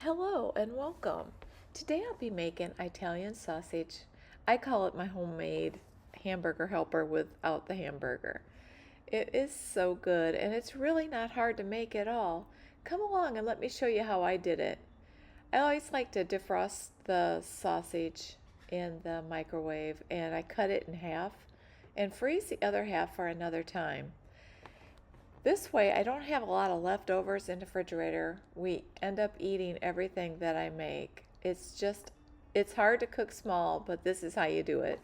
Hello and welcome. Today I'll be making Italian sausage. I call it my homemade hamburger helper without the hamburger. It is so good and it's really not hard to make at all. Come along and let me show you how I did it. I always like to defrost the sausage in the microwave, and I cut it in half and freeze the other half for another time. This way I don't have a lot of leftovers in the refrigerator. We end up eating everything that I make. It's hard to cook small, but this is how you do it.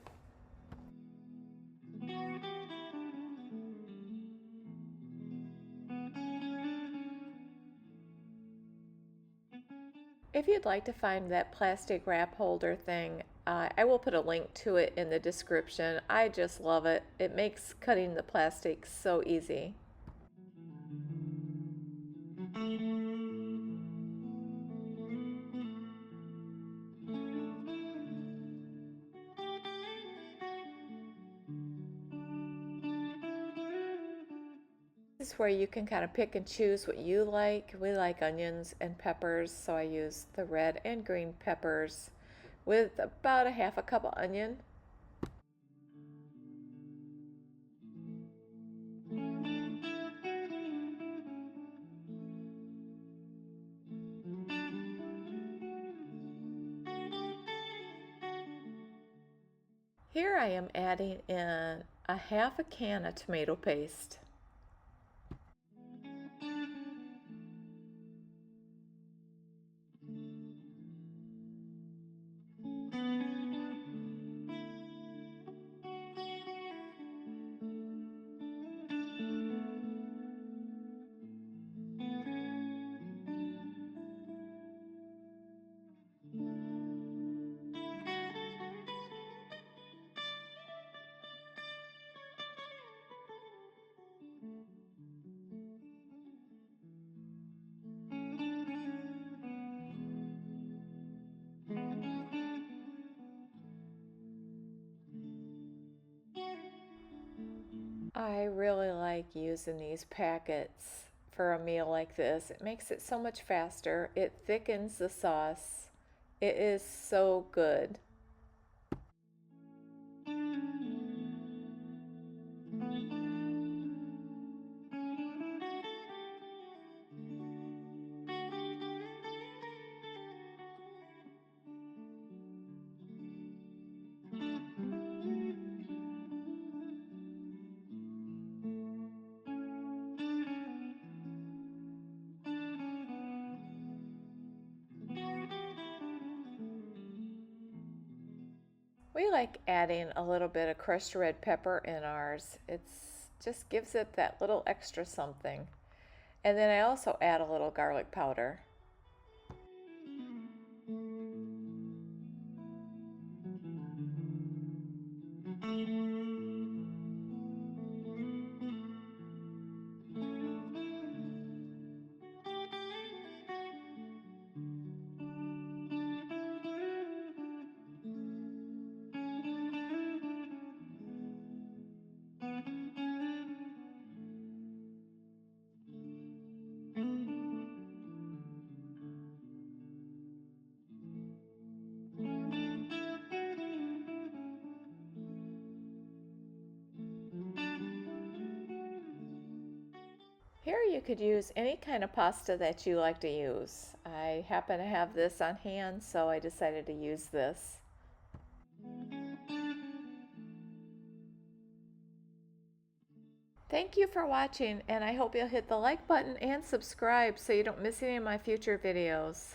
If you'd like to find that plastic wrap holder thing, I will put a link to it in the description. I just love it. It makes cutting the plastic so easy. This is where you can kind of pick and choose what you like. We like onions and peppers, so I use the red and green peppers with about a half a cup of onion. Here I am adding in a half a can of tomato paste. I really like using these packets for a meal like this. It makes it so much faster. It thickens the sauce. It is so good. We like adding a little bit of crushed red pepper in ours. It's just gives it that little extra something. And then I also add a little garlic powder. Here you could use any kind of pasta that you like to use. I happen to have this on hand, so I decided to use this. Thank you for watching, and I hope you'll hit the like button and subscribe so you don't miss any of my future videos.